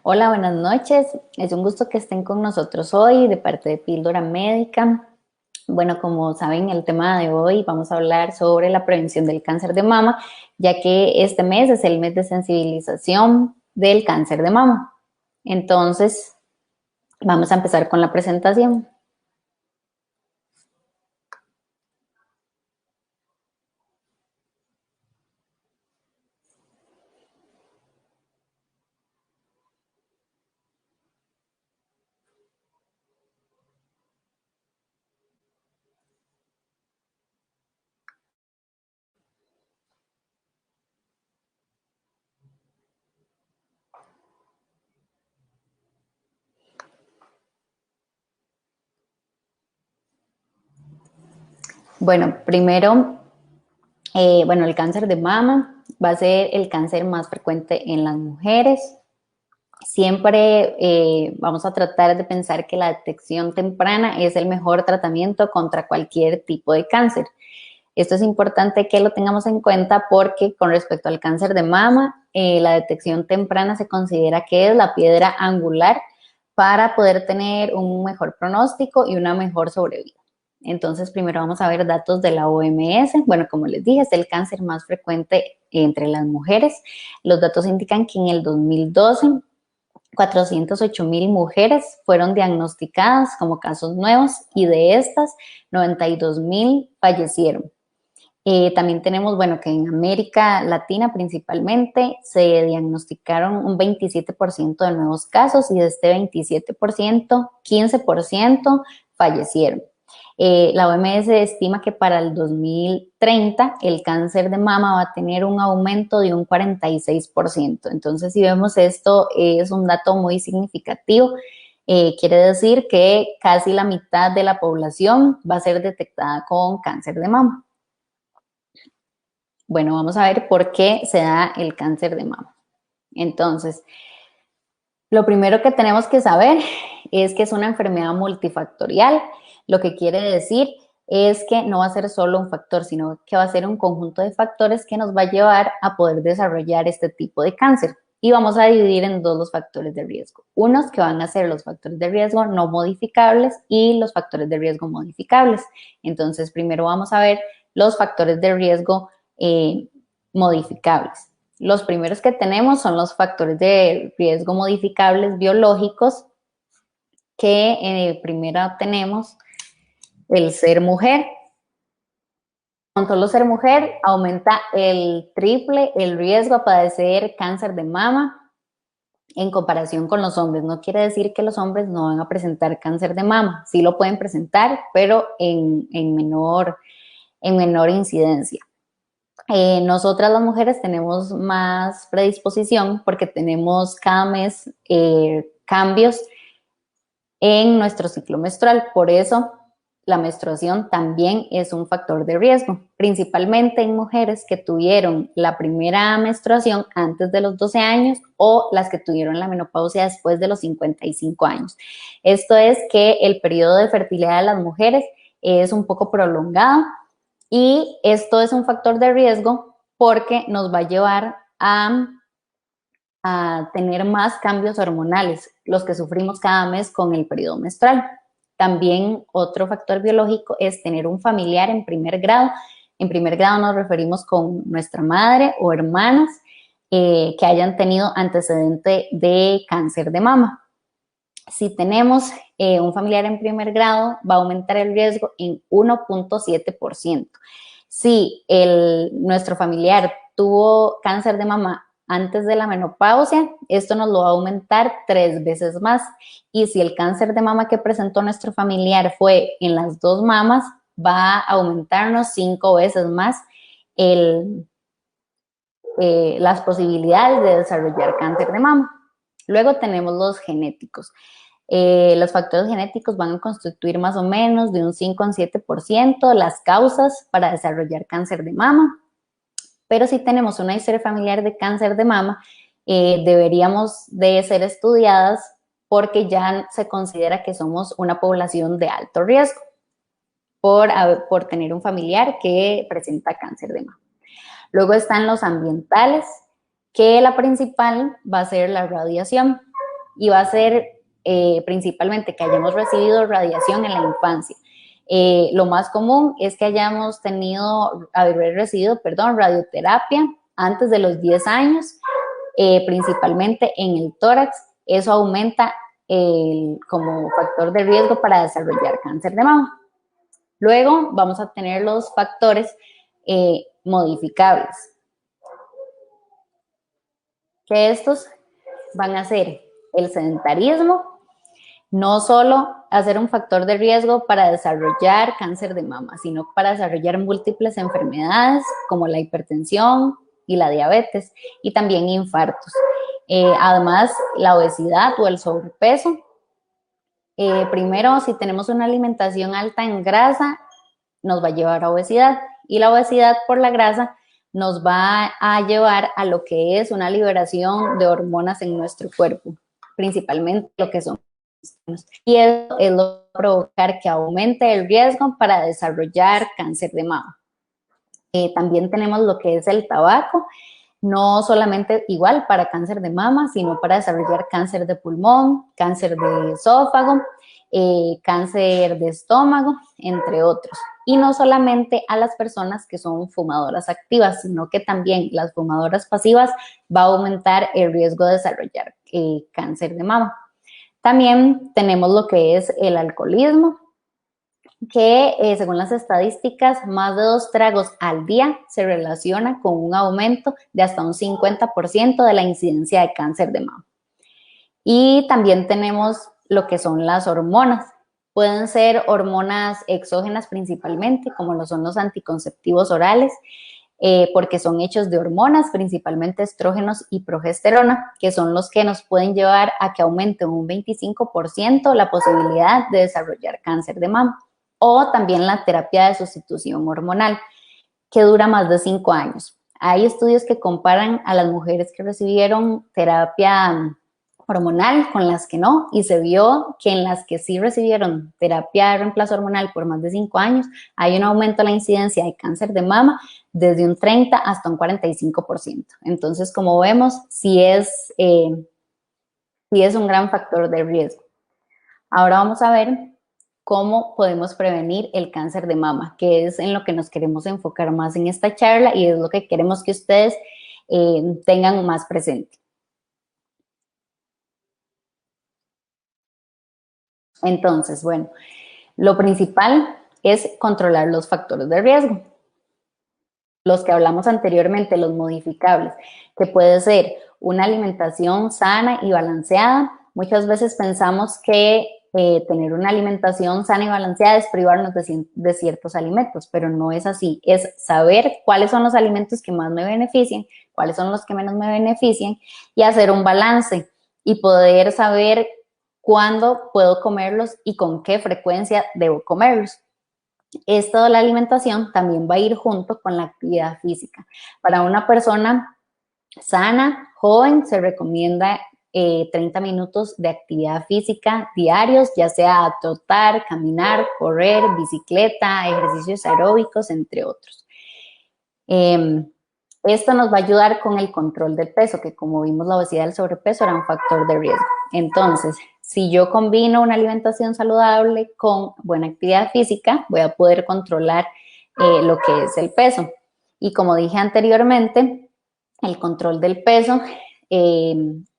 Hola, buenas noches. Es un gusto que estén con nosotros hoy de parte de Píldora Médica. Bueno, como saben, el tema de hoy vamos a hablar sobre la prevención del cáncer de mama, ya que este mes es el mes de sensibilización del cáncer de mama. Entonces, vamos a empezar con la presentación. Bueno, primero, el cáncer de mama va a ser el cáncer más frecuente en las mujeres. Siempre vamos a tratar de pensar que la detección temprana es el mejor tratamiento contra cualquier tipo de cáncer. Esto es importante que lo tengamos en cuenta porque con respecto al cáncer de mama, la detección temprana se considera que es la piedra angular para poder tener un mejor pronóstico y una mejor sobrevida. Entonces, primero vamos a ver datos de la OMS. Bueno, como les dije, es el cáncer más frecuente entre las mujeres. Los datos indican que en el 2012 408,000 mujeres fueron diagnosticadas como casos nuevos y de estas 92,000 fallecieron. También tenemos, bueno, que en América Latina principalmente se diagnosticaron un 27% de nuevos casos y de este 27%, 15% fallecieron. La OMS estima que para el 2030 el cáncer de mama va a tener un aumento de un 46%. Entonces, si vemos esto, es un dato muy significativo. Quiere decir que casi la mitad de la población va a ser detectada con cáncer de mama. Bueno, vamos a ver por qué se da el cáncer de mama. Entonces, lo primero que tenemos que saber es que es una enfermedad multifactorial, lo que quiere decir es que no va a ser solo un factor, sino que va a ser un conjunto de factores que nos va a llevar a poder desarrollar este tipo de cáncer. Y vamos a dividir en dos los factores de riesgo. Unos que van a ser los factores de riesgo no modificables y los factores de riesgo modificables. Entonces, primero vamos a ver los factores de riesgo modificables. Los primeros que tenemos son los factores de riesgo modificables biológicos, que primero tenemos el ser mujer. Con solo ser mujer aumenta el triple el riesgo a padecer cáncer de mama en comparación con los hombres. No quiere decir que los hombres no van a presentar cáncer de mama, sí lo pueden presentar, pero en menor incidencia. Nosotras las mujeres tenemos más predisposición porque tenemos cada mes cambios en nuestro ciclo menstrual. Por eso la menstruación también es un factor de riesgo, principalmente en mujeres que tuvieron la primera menstruación antes de los 12 años o las que tuvieron la menopausia después de los 55 años. Esto es que el periodo de fertilidad de las mujeres es un poco prolongado y esto es un factor de riesgo porque nos va a llevar a tener más cambios hormonales, los que sufrimos cada mes con el periodo menstrual. También otro factor biológico es tener un familiar en primer grado. En primer grado nos referimos con nuestra madre o hermanas que hayan tenido antecedente de cáncer de mama. Si tenemos un familiar en primer grado, va a aumentar el riesgo en 1.7%. Si nuestro familiar tuvo cáncer de mama antes de la menopausia, esto nos lo va a aumentar 3 veces más. Y si el cáncer de mama que presentó nuestro familiar fue en las dos mamas, va a aumentarnos 5 veces más las posibilidades de desarrollar cáncer de mama. Luego tenemos los genéticos. Los factores genéticos van a constituir más o menos de un 5 a un 7% las causas para desarrollar cáncer de mama. Pero si tenemos una historia familiar de cáncer de mama, deberíamos de ser estudiadas porque ya se considera que somos una población de alto riesgo por tener un familiar que presenta cáncer de mama. Luego están los ambientales, que la principal va a ser la radiación. y va a ser principalmente que hayamos recibido radiación en la infancia. Lo más común es que hayamos haber recibido, radioterapia antes de los 10 años, principalmente en el tórax. Eso aumenta como factor de riesgo para desarrollar cáncer de mama. Luego vamos a tener los factores modificables, que estos van a ser el sedentarismo, no solo a ser un factor de riesgo para desarrollar cáncer de mama, sino para desarrollar múltiples enfermedades como la hipertensión y la diabetes, y también infartos. Además, la obesidad o el sobrepeso. Primero, si tenemos una alimentación alta en grasa, nos va a llevar a obesidad, y la obesidad por la grasa nos va a llevar a lo que es una liberación de hormonas en nuestro cuerpo, principalmente lo que son. Y eso es lo que va a provocar que aumente el riesgo para desarrollar cáncer de mama. También tenemos lo que es el tabaco, no solamente igual para cáncer de mama, sino para desarrollar cáncer de pulmón, cáncer de esófago, cáncer de estómago, entre otros. Y no solamente a las personas que son fumadoras activas, sino que también las fumadoras pasivas va a aumentar el riesgo de desarrollar cáncer de mama. También tenemos lo que es el alcoholismo, que según las estadísticas, más de 2 tragos al día se relaciona con un aumento de hasta un 50% de la incidencia de cáncer de mama. Y también tenemos lo que son las hormonas. Pueden ser hormonas exógenas principalmente, como lo son los anticonceptivos orales, porque son hechos de hormonas, principalmente estrógenos y progesterona, que son los que nos pueden llevar a que aumente un 25% la posibilidad de desarrollar cáncer de mama. O también la terapia de sustitución hormonal, que dura más de 5 años. Hay estudios que comparan a las mujeres que recibieron terapia hormonal con las que no, y se vio que en las que sí recibieron terapia de reemplazo hormonal por más de 5 años, hay un aumento en la incidencia de cáncer de mama desde un 30 hasta un 45%. Entonces, como vemos, sí es un gran factor de riesgo. Ahora vamos a ver cómo podemos prevenir el cáncer de mama, que es en lo que nos queremos enfocar más en esta charla y es lo que queremos que ustedes tengan más presente. Entonces, bueno, lo principal es controlar los factores de riesgo. Los que hablamos anteriormente, los modificables, que puede ser una alimentación sana y balanceada. Muchas veces pensamos que tener una alimentación sana y balanceada es privarnos de ciertos alimentos, pero no es así. Es saber cuáles son los alimentos que más me benefician, cuáles son los que menos me benefician, y hacer un balance y poder saber cuándo puedo comerlos y con qué frecuencia debo comerlos. Esto de la alimentación también va a ir junto con la actividad física. Para una persona sana, joven, se recomienda 30 minutos de actividad física diarios, ya sea trotar, caminar, correr, bicicleta, ejercicios aeróbicos, entre otros. Esto nos va a ayudar con el control del peso, que como vimos, la obesidad y el sobrepeso era un factor de riesgo. Entonces, si yo combino una alimentación saludable con buena actividad física, voy a poder controlar lo que es el peso. Y como dije anteriormente, el control del peso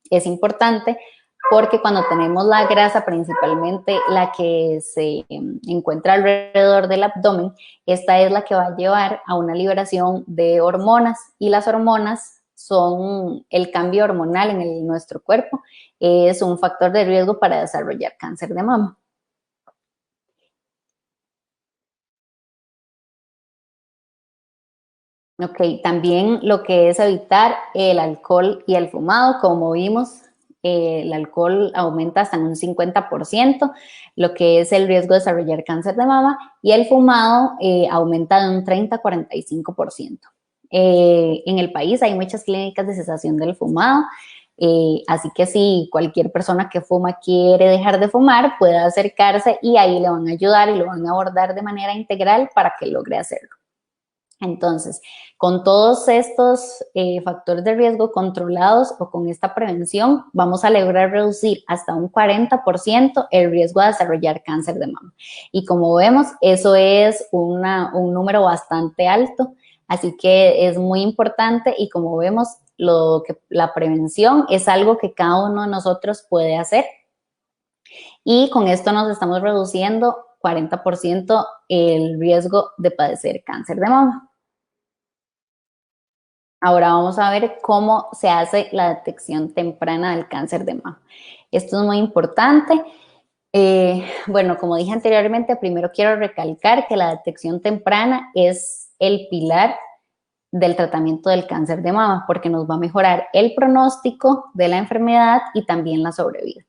es importante porque cuando tenemos la grasa, principalmente la que se encuentra alrededor del abdomen, esta es la que va a llevar a una liberación de hormonas, y las hormonas son el cambio hormonal en nuestro cuerpo, es un factor de riesgo para desarrollar cáncer de mama. Ok, también lo que es evitar el alcohol y el fumado, como vimos, el alcohol aumenta hasta en un 50%, lo que es el riesgo de desarrollar cáncer de mama, y el fumado aumenta de un 30 a 45%. En el país hay muchas clínicas de cesación del fumado, así que si cualquier persona que fuma quiere dejar de fumar, puede acercarse y ahí le van a ayudar y lo van a abordar de manera integral para que logre hacerlo. Entonces, con todos estos factores de riesgo controlados o con esta prevención, vamos a lograr reducir hasta un 40% el riesgo de desarrollar cáncer de mama. Y como vemos, eso es un número bastante alto, así que es muy importante y como vemos, la prevención es algo que cada uno de nosotros puede hacer y con esto nos estamos reduciendo 40% el riesgo de padecer cáncer de mama. Ahora vamos a ver cómo se hace la detección temprana del cáncer de mama. Esto es muy importante. Bueno, como dije anteriormente, primero quiero recalcar que la detección temprana es el pilar del tratamiento del cáncer de mama, porque nos va a mejorar el pronóstico de la enfermedad y también la sobrevida.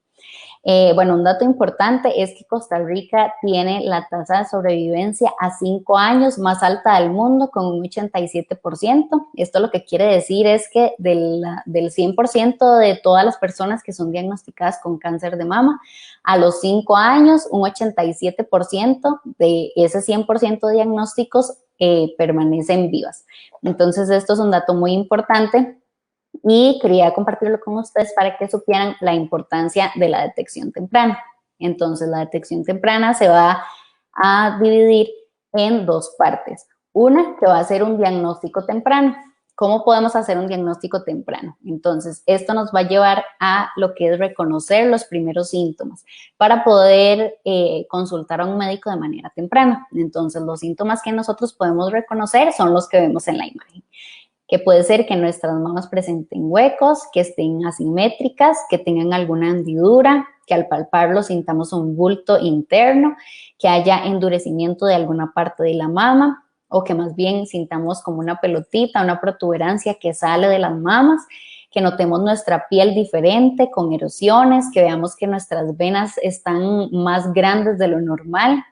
Bueno, un dato importante es que Costa Rica tiene la tasa de sobrevivencia a 5 años más alta del mundo, con un 87%. Esto lo que quiere decir es que del 100% de todas las personas que son diagnosticadas con cáncer de mama, a los 5 años, un 87% de ese 100% de diagnósticos permanecen vivas. Entonces, esto es un dato muy importante y quería compartirlo con ustedes para que supieran la importancia de la detección temprana. Entonces, la detección temprana se va a dividir en dos partes. Una que va a ser un diagnóstico temprano. ¿Cómo podemos hacer un diagnóstico temprano? Entonces, esto nos va a llevar a lo que es reconocer los primeros síntomas para poder consultar a un médico de manera temprana. Entonces, los síntomas que nosotros podemos reconocer son los que vemos en la imagen, que puede ser que nuestras mamas presenten huecos, que estén asimétricas, que tengan alguna hendidura, que al palparlo sintamos un bulto interno, que haya endurecimiento de alguna parte de la mama o que más bien sintamos como una pelotita, una protuberancia que sale de las mamas, que notemos nuestra piel diferente con erosiones, que veamos que nuestras venas están más grandes de lo normal,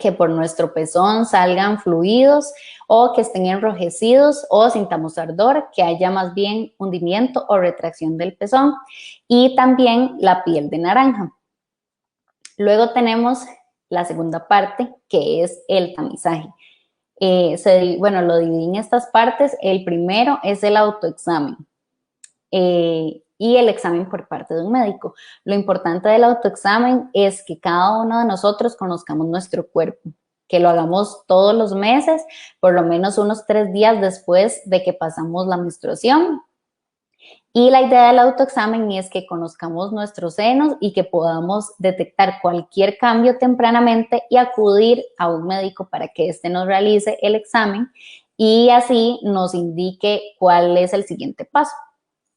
que por nuestro pezón salgan fluidos o que estén enrojecidos o sintamos ardor, que haya más bien hundimiento o retracción del pezón y también la piel de naranja. Luego tenemos la segunda parte, que es el tamizaje. Bueno, lo dividí en estas partes. El primero es el autoexamen. Y el examen por parte de un médico. Lo importante del autoexamen es que cada uno de nosotros conozcamos nuestro cuerpo, que lo hagamos todos los meses, por lo menos unos 3 días después de que pasamos la menstruación. Y la idea del autoexamen es que conozcamos nuestros senos y que podamos detectar cualquier cambio tempranamente y acudir a un médico para que éste nos realice el examen y así nos indique cuál es el siguiente paso.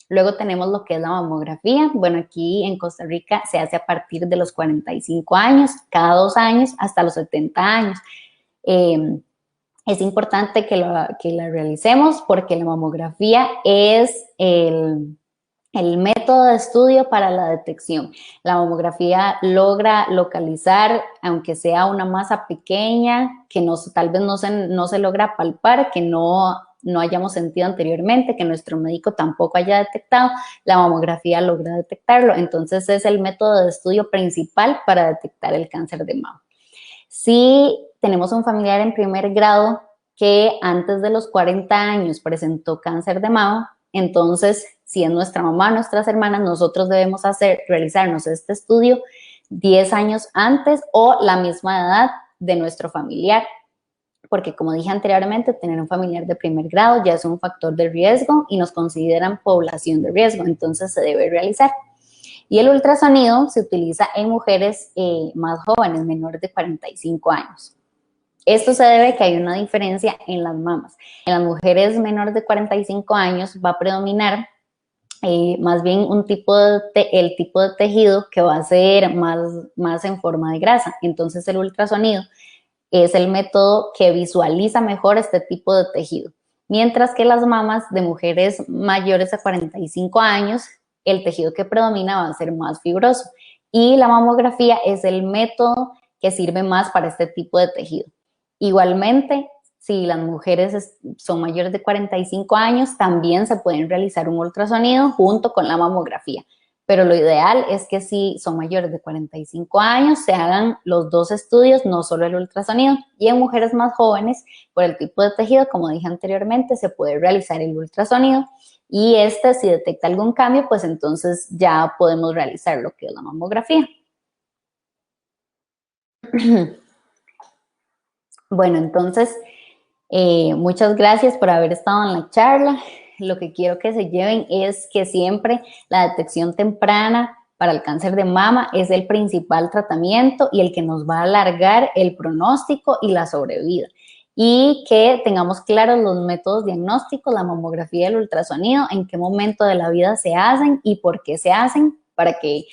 Luego tenemos lo que es la mamografía. Bueno, aquí en Costa Rica se hace a partir de los 45 años, cada 2 años, hasta los 70 años. Es importante que la realicemos porque la mamografía es el método de estudio para la detección. La mamografía logra localizar, aunque sea una masa pequeña, que tal vez no se logra palpar, que no hayamos sentido anteriormente, que nuestro médico tampoco haya detectado, la mamografía logra detectarlo. Entonces es el método de estudio principal para detectar el cáncer de mama. Si tenemos un familiar en primer grado que antes de los 40 años presentó cáncer de mama, entonces si es nuestra mamá, nuestras hermanas, nosotros debemos realizarnos este estudio 10 años antes o la misma edad de nuestro familiar, porque como dije anteriormente, tener un familiar de primer grado ya es un factor de riesgo y nos consideran población de riesgo, entonces se debe realizar. Y el ultrasonido se utiliza en mujeres más jóvenes, menores de 45 años. Esto se debe a que hay una diferencia en las mamas. En las mujeres menores de 45 años va a predominar más bien el tipo de tejido que va a ser más en forma de grasa. Entonces el ultrasonido es el método que visualiza mejor este tipo de tejido. Mientras que las mamas de mujeres mayores a 45 años, el tejido que predomina va a ser más fibroso. Y la mamografía es el método que sirve más para este tipo de tejido. Igualmente, si las mujeres son mayores de 45 años, también se pueden realizar un ultrasonido junto con la mamografía. pero lo ideal es que si son mayores de 45 años se hagan los dos estudios, no solo el ultrasonido. Y en mujeres más jóvenes, por el tipo de tejido, como dije anteriormente, se puede realizar el ultrasonido y si detecta algún cambio, pues entonces ya podemos realizar lo que es la mamografía. Bueno, entonces, muchas gracias por haber estado en la charla. Lo que quiero que se lleven es que siempre la detección temprana para el cáncer de mama es el principal tratamiento y el que nos va a alargar el pronóstico y la sobrevida. Y que tengamos claros los métodos diagnósticos, la mamografía y el ultrasonido, en qué momento de la vida se hacen y por qué se hacen, para que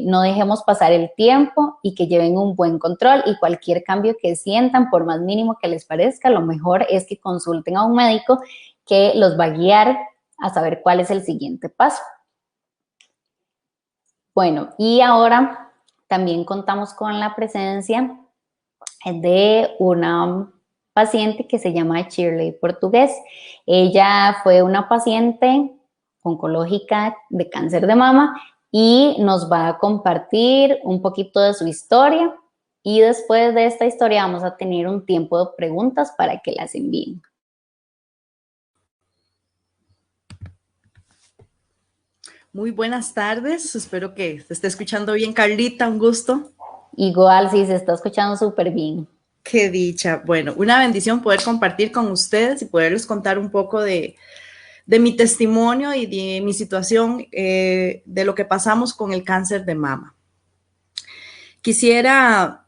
no dejemos pasar el tiempo y que lleven un buen control, y cualquier cambio que sientan, por más mínimo que les parezca, lo mejor es que consulten a un médico que los va a guiar a saber cuál es el siguiente paso. Bueno, y ahora también contamos con la presencia de una paciente que se llama Shirley Portugués. Ella fue una paciente oncológica de cáncer de mama y nos va a compartir un poquito de su historia, y después de esta historia vamos a tener un tiempo de preguntas para que las envíen. Muy buenas tardes, espero que se esté escuchando bien, Carlita, un gusto. Igual, sí, se está escuchando súper bien. Qué dicha. Bueno, una bendición poder compartir con ustedes y poderles contar un poco de mi testimonio y de mi situación, de lo que pasamos con el cáncer de mama. Quisiera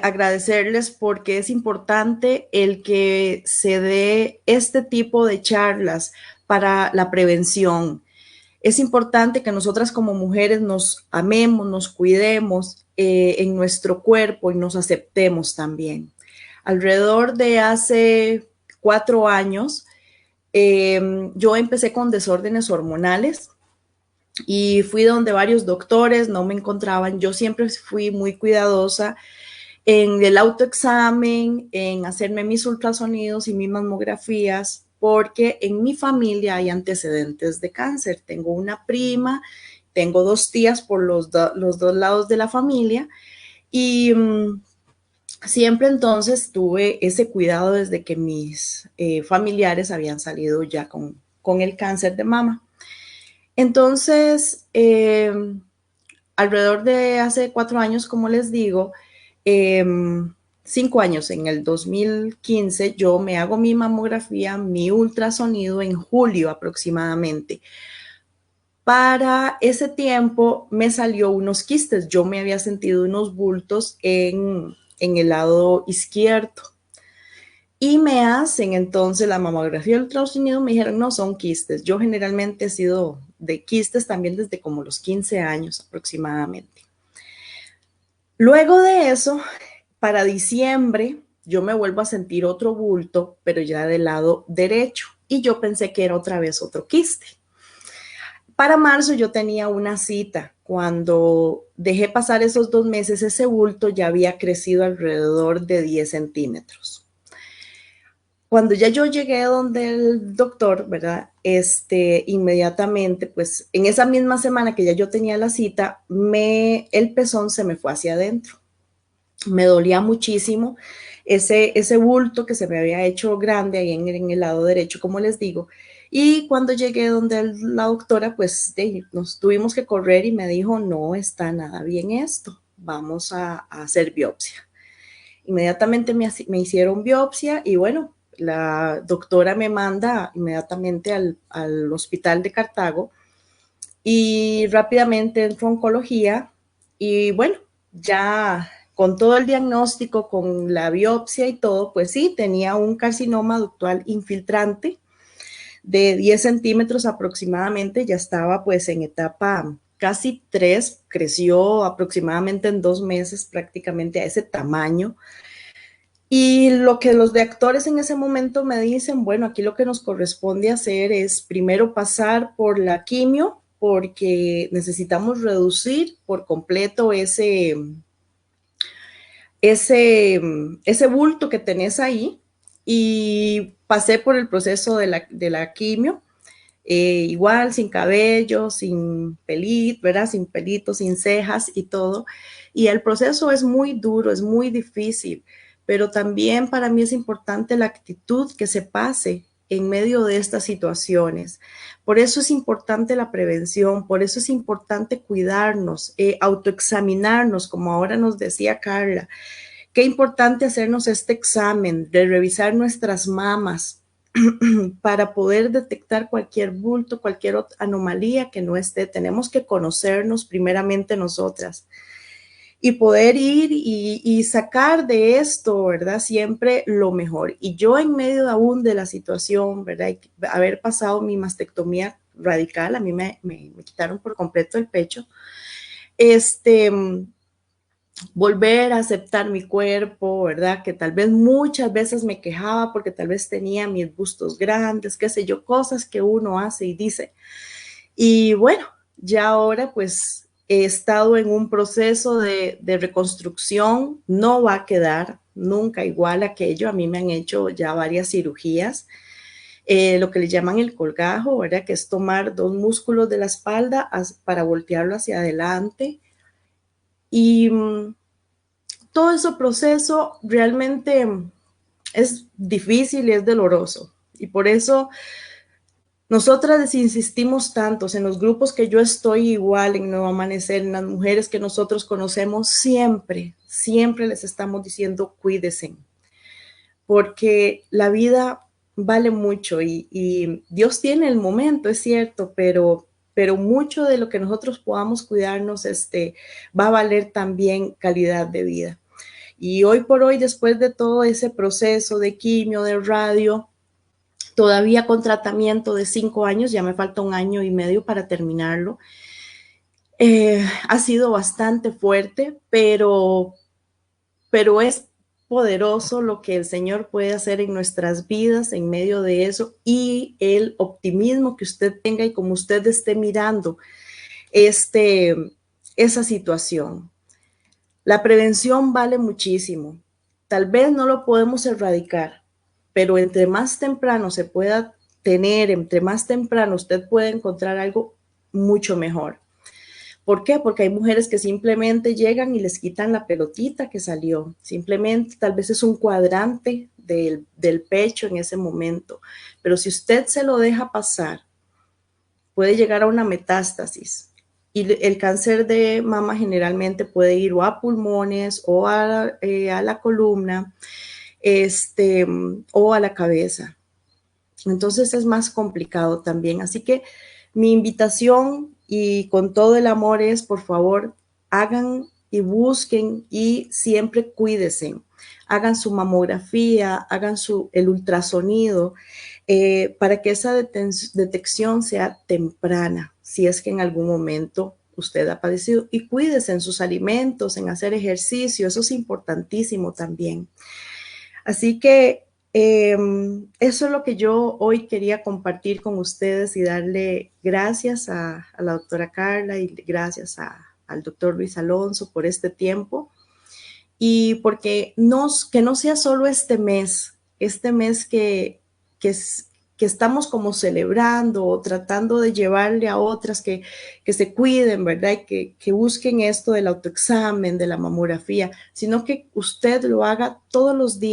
agradecerles porque es importante el que se dé este tipo de charlas para la prevención. Es importante que nosotras como mujeres nos amemos, nos cuidemos en nuestro cuerpo y nos aceptemos también. Alrededor de hace 4 años, yo empecé con desórdenes hormonales y fui donde varios doctores, no me encontraban. Yo siempre fui muy cuidadosa en el autoexamen, en hacerme mis ultrasonidos y mis mamografías, porque en mi familia hay antecedentes de cáncer. Tengo una prima, tengo 2 tías por los 2 lados de la familia y siempre entonces tuve ese cuidado desde que mis familiares habían salido ya con el cáncer de mama. Entonces, alrededor de hace 4 años, como les digo, 5 años, en el 2015, yo me hago mi mamografía, mi ultrasonido en julio aproximadamente. Para ese tiempo me salió unos quistes, yo me había sentido unos bultos en el lado izquierdo. Y me hacen entonces la mamografía del ultrasonido, me dijeron, no, son quistes. Yo generalmente he sido de quistes también desde como los 15 años aproximadamente. Luego de eso, para diciembre, yo me vuelvo a sentir otro bulto, pero ya del lado derecho. Y yo pensé que era otra vez otro quiste. Para marzo yo tenía una cita. Cuando dejé pasar esos 2 meses, ese bulto ya había crecido alrededor de 10 centímetros. Cuando ya yo llegué donde el doctor, ¿verdad? Inmediatamente, pues en esa misma semana que ya yo tenía la cita, el pezón se me fue hacia adentro. Me dolía muchísimo ese bulto que se me había hecho grande ahí en el lado derecho, como les digo. Y cuando llegué donde la doctora, pues nos tuvimos que correr y me dijo, no está nada bien esto, vamos a hacer biopsia. Inmediatamente me hicieron biopsia y bueno, la doctora me manda inmediatamente al hospital de Cartago y rápidamente entro a oncología y bueno, ya con todo el diagnóstico, con la biopsia y todo, pues sí, tenía un carcinoma ductal infiltrante de 10 centímetros aproximadamente, ya estaba pues en etapa casi 3, creció aproximadamente en 2 meses prácticamente a ese tamaño. Y lo que los doctores en ese momento me dicen, bueno, aquí lo que nos corresponde hacer es primero pasar por la quimio, porque necesitamos reducir por completo ese bulto que tenés ahí. Y pasé por el proceso de la quimio igual sin cabello, sin pelito, ¿verdad? Sin pelitos, sin cejas y todo. Y el proceso es muy duro, es muy difícil, pero también para mí es importante la actitud que se pase en medio de estas situaciones. Por eso es importante la prevención, por eso es importante cuidarnos, autoexaminarnos, como ahora nos decía Carla. Qué importante hacernos este examen de revisar nuestras mamas para poder detectar cualquier bulto, cualquier anomalía que no esté. Tenemos que conocernos primeramente nosotras y poder ir y sacar de esto, ¿verdad? Siempre lo mejor. Y yo en medio aún de la situación, ¿verdad? Haber pasado mi mastectomía radical, a mí me quitaron por completo el pecho, volver a aceptar mi cuerpo, ¿verdad? Que tal vez muchas veces me quejaba porque tal vez tenía mis bustos grandes, qué sé yo, cosas que uno hace y dice. Y bueno, ya ahora pues he estado en un proceso de reconstrucción, no va a quedar nunca igual a aquello. A mí me han hecho ya varias cirugías, lo que le llaman el colgajo, ¿verdad? Que es tomar dos músculos de la espalda para voltearlo hacia adelante. Y todo ese proceso realmente es difícil y es doloroso. Y por eso nosotras insistimos tantos en los grupos que yo estoy igual en Nuevo Amanecer, en las mujeres que nosotros conocemos, siempre, siempre les estamos diciendo cuídense, porque la vida vale mucho y Dios tiene el momento, es cierto, pero mucho de lo que nosotros podamos cuidarnos va a valer también calidad de vida. Y hoy por hoy, después de todo ese proceso de quimio, de radio, todavía con tratamiento de 5 años, ya me falta 1 año y medio para terminarlo, ha sido bastante fuerte, pero es poderoso lo que el Señor puede hacer en nuestras vidas en medio de eso y el optimismo que usted tenga y como usted esté mirando esa situación. La prevención vale muchísimo. Tal vez no lo podemos erradicar, pero entre más temprano se pueda tener, entre más temprano usted puede encontrar algo mucho mejor. ¿Por qué? Porque hay mujeres que simplemente llegan y les quitan la pelotita que salió. Simplemente tal vez es un cuadrante del pecho en ese momento. Pero si usted se lo deja pasar, puede llegar a una metástasis. Y el cáncer de mama generalmente puede ir o a pulmones o a la columna o a la cabeza. Entonces es más complicado también. Así que mi invitación y con todo el amor es, por favor, hagan y busquen y siempre cuídense. Hagan su mamografía, hagan el ultrasonido para que esa detección sea temprana, si es que en algún momento usted ha padecido. Y cuídese en sus alimentos, en hacer ejercicio, eso es importantísimo también. Así que eso es lo que yo hoy quería compartir con ustedes y darle gracias a la doctora Carla y gracias al doctor Luis Alonso por este tiempo y porque que no sea solo este mes que estamos como celebrando o tratando de llevarle a otras que se cuiden, ¿verdad? Y que busquen esto del autoexamen, de la mamografía, sino que usted lo haga todos los días.